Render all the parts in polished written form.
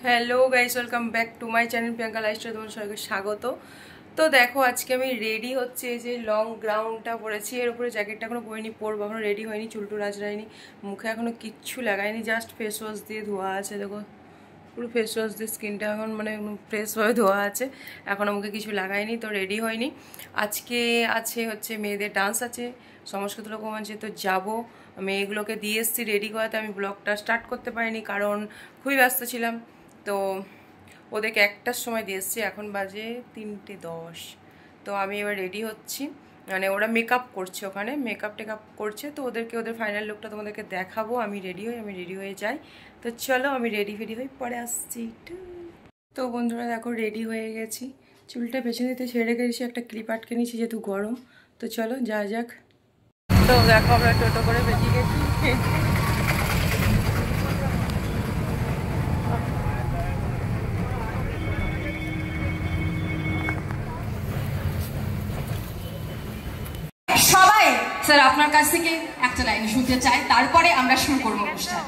Hello guys, welcome back to my channel Priyanka lifestyle. তোমার সবাইকে স্বাগত। তো দেখো, আজকে আমি রেডি হচ্ছে। এই যে লং গ্রাউন্ডটা পরেছি, এর উপরে জ্যাকেটটা এখনো পরিনি, পরবো। এখনো রেডি হয়নি, চুলটু রাজরাইনি, মুখে এখনো কিচ্ছু লাগাইনি, জাস্ট ফেস ওয়াশ দিয়ে ধোয়া আছে। দেখো পুরো ফেস ওয়াশ দিয়ে স্কিনটা এখন মানে ফ্রেশভাবে ধোয়া আছে, এখনও মুখে কিছু লাগাইনি, তো রেডি হয়নি। আজকে আছে হচ্ছে মেয়েদের ডান্স আছে, সংস্কৃত লোকমঞ্চে, তো যাবো। মেয়েগুলোকে দিয়ে এসেছি রেডি করাতে। আমি ব্লগটা স্টার্ট করতে পারিনি কারণ খুবই ব্যস্ত ছিলাম। তো ওদেরকে 1টার সময় দিয়ে এসেছি, এখন বাজে 3:10। তো আমি এবার রেডি হচ্ছি, মানে ওরা মেকআপ করছে, ওখানে টেকআপ করছে। তো ওদের ফাইনাল লুকটা তোমাদেরকে দেখাবো। আমি রেডি হয়ে যাই। তো চলো, আমি রেডি হই, পরে আসছি। তো বন্ধুরা দেখো, রেডি হয়ে গেছি। চুলটা পেছনে দিতে ছেড়ে রেখেছি, একটা ক্লিপ আটকে নিয়েছি যেহেতু গরম। তো চলো যা যাক। তো দেখো, আমরা টোটো করে বেরিয়ে গেছি। সবাই স্যার আপনার কাছ থেকে একটা লাইন শুনতে চাই, তারপরে আমরা শুরু করবো অনুষ্ঠান।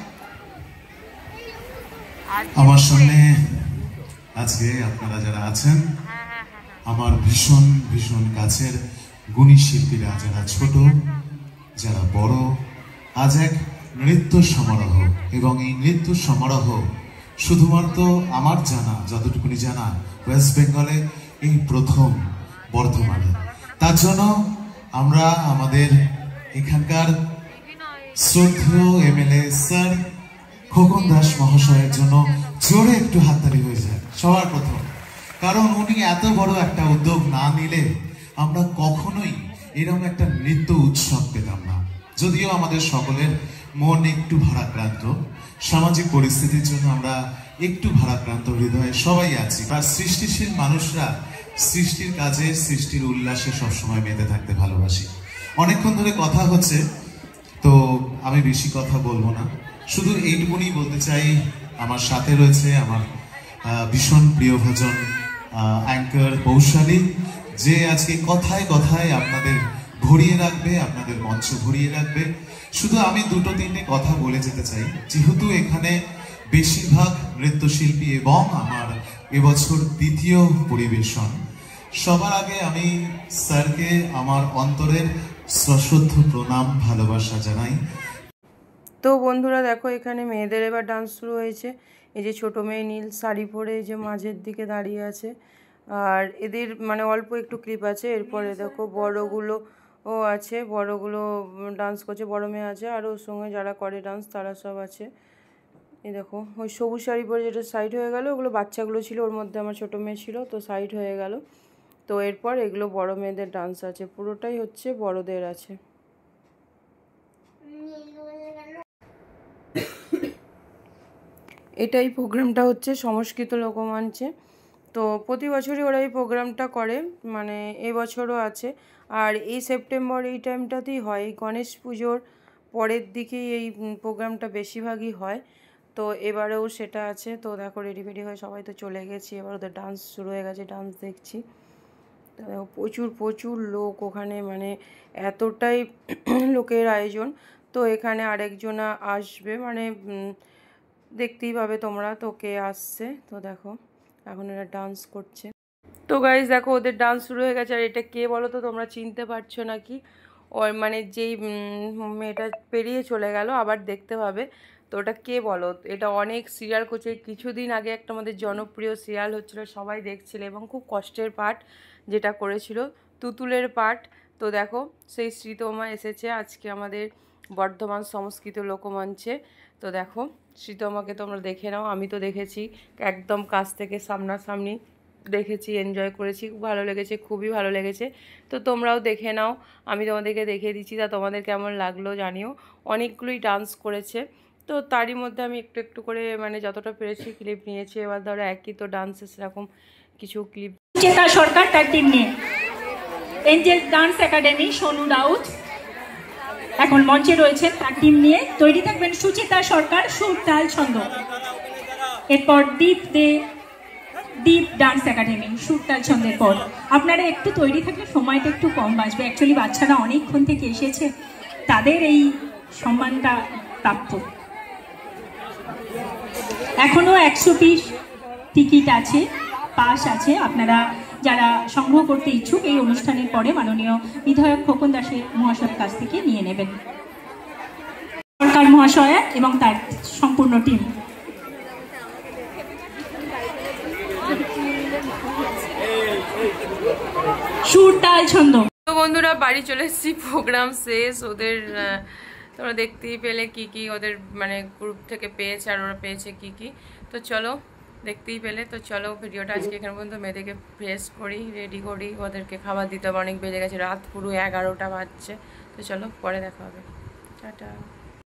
আমার সামনে আজকে আপনারা যারা আছেন, আমার ভীষণ ভীষণ কাছের গুণী শিল্পীরা, যারা ছোট যারা বড়, আজ এক নৃত্য সমারোহ। এবং এই নৃত্য সমারোহ শুধুমাত্র আমার জানা, যতটুকুনি জানা, ওয়েস্ট বেঙ্গলে এই প্রথম বর্ধমানে। তার জন্য আমরা আমাদের এখানকার শ্রদ্ধেয় এমএলএ স্যার খোকন দাস মহাশয়ের জন্য জোরে একটু হাততালি হয়ে যায় সবার প্রথম। কারণ উনি এত বড় একটা উদ্যোগ না নিলে আমরা কখনোই এরকম একটা নৃত্য উৎসব পেতাম না। যদিও আমাদের সকলের মন একটু ভারাক্রান্ত, সামাজিক পরিস্থিতির জন্য আমরা একটু ভারাক্রান্ত হৃদয়ে সবাই আছি। আর সৃষ্টিশীল মানুষরা সৃষ্টির কাজে, সৃষ্টির উল্লাসে সবসময় মেতে থাকতে ভালোবাসি। অনেকক্ষণ ধরে কথা হচ্ছে, তো আমি বেশি কথা বলবো না, শুধু এইটুকুনি বলতে চাই। আমার সাথে রয়েছে আমার ভীষণ প্রিয়ভাজন অ্যাঙ্কার পৌশালী, যে আজকে কথায় কথায় আপনাদের ভরিয়ে রাখবে, আপনাদের মঞ্চ ভরিয়ে রাখবে। শুধু আমি 2-3টে কথা বলে যেতে চাই, যেহেতু এখানে বেশিরভাগ নৃত্যশিল্পী এবং আমার এবছর দ্বিতীয় পরিবেশন। সবার আগে আমি স্যারকে আমার অন্তরের সশ্রদ্ধ প্রণাম, ভালোবাসা জানাই। তো বন্ধুরা দেখো, এখানে মেয়েদের এবার ডান্স শুরু হয়েছে। এই যে ছোটো মেয়ে নীল শাড়ি পরে এই যে মাঝের দিকে দাঁড়িয়ে আছে, আর এদের মানে অল্প একটু ক্লিপ আছে। এরপরে দেখো বড়গুলো আছে, বড়গুলো ডান্স করছে, বড় মেয়ে আছে, আর ওর সঙ্গে যারা করে ডান্স তারা সব আছে। এই দেখো, ওই সবুজ শাড়ি পরে যেটা সাইড হয়ে গেল, ওগুলো বাচ্চাগুলো ছিল, ওর মধ্যে আমার ছোটো মেয়ে ছিল, তো সাইড হয়ে গেল। তো এরপর এগুলো বড় মেয়েদের ডান্স আছে, পুরোটাই হচ্ছে বড়দের আছে। এটাই প্রোগ্রামটা হচ্ছে সংস্কৃত লোকমঞ্চে। তো প্রতি বছরই ওরা এই প্রোগ্রামটা করে, মানে এবছরও আছে। আর এই সেপ্টেম্বর এই টাইমটাতেই হয়, গণেশ পুজোর পরের দিকেই এই প্রোগ্রামটা বেশিরভাগই হয়। তো এবারেও সেটা আছে। তো দেখো, রেডি হয়ে সবাই তো চলে গেছি, এবার ওদের ডান্স শুরু হয়ে গেছে, ডান্স দেখছি। তো প্রচুর লোক ওখানে, মানে এতটাই লোকের আয়োজন। তো এখানে আরেকজনা আসবে, মানে দেখতেই পাবে তোমরা, তো কে আসছে। তো দেখো, এখন এরা ডান্স করছে। তো গাইজ দেখো, ওদের ডান্স শুরু হয়ে গেছে। আর এটা কে বলো তো, তোমরা চিনতে পারছো নাকি? ওর মানে যেই মেয়েটা পেরিয়ে চলে গেল, আবার দেখতে পাবে। তো ওটা কে বলো? এটা অনেক সিরিয়াল করছে। কিছুদিন আগে একটা আমাদের জনপ্রিয় সিরিয়াল হচ্ছিল, সবাই দেখছিল, এবং খুব কষ্টের পাঠ যেটা করেছিল, তুতুলের পাঠ। তো দেখো, সেই শ্রীতমা এসেছে আজকে আমাদের বর্ধমান সংস্কৃত লোকমঞ্চে। তো দেখো, শ্রীতমাকে তোমরা দেখে নাও। আমি তো দেখেছি একদম কাছ থেকে, সামনাসামনি দেখেছি, এনজয় করেছি, খুব ভালো লেগেছে, খুবই ভালো লেগেছে। তো তোমরাও দেখে নাও, আমি তোমাদেরকে দেখিয়ে দিচ্ছি, তা তোমাদের কেমন লাগলো জানিও। অনেকগুলোই ডান্স করেছে, তো তারই মধ্যে আমি একটু একটু করে মানে যতটা পেরেছি ক্লিপ নিয়েছি। এবার ধরো একই তো ডান্সে সেরকম কিছু ক্লিপ। সুচেতা সরকার তার টিম নিয়ে, Angel dance academy Sonu Raut এখন মঞ্চে রয়েছেন তার টিম নিয়ে। তৈরি থাকবেন সুচেতা সরকার, সুর তাল ছন্দ। এরপর দীপ ডান্স একাডেমি, সুর তাল ছন্দের পর। আপনারা একটু তৈরি থাকলে সময়টা একটু কম বাঁচবে। অ্যাকচুয়ালি বাচ্চারা অনেকক্ষণ থেকে এসেছে, তাদের এই সম্মানটা প্রাপ্য। এখনো 100 পিস টিকিট আছে, পাস আছে, আপনারা যারা সংগ্রহ করতে ইচ্ছুক এই অনুষ্ঠানের পরে মাননীয় বিধায়ক খোকন দাসের মহাশয়ের কাছ থেকে নিয়ে নেবেন। সরকার মহাশয়া এবং তার সম্পূর্ণ টিম। সুর তাল ছন্দ। তো বন্ধুরা বাড়ি চলে এসেছি, প্রোগ্রাম শেষ। ওদের তোমরা দেখতেই পেলে কি কি ওদের মানে গ্রুপ থেকে পেয়েছে আর ওরা পেয়েছে কি কি। তো চলো দেখতেই পেলে। তো চলো ভিডিওটা আজকে এখানে পর্যন্ত, মেয়েদেরকে ফ্রেশ করি, রেডি করি, ওদেরকে খাবার দিতে হবে, অনেক বেজে গেছে, রাত পুরো 11টা বাজছে। তো চলো পরে দেখা হবে, টাটা।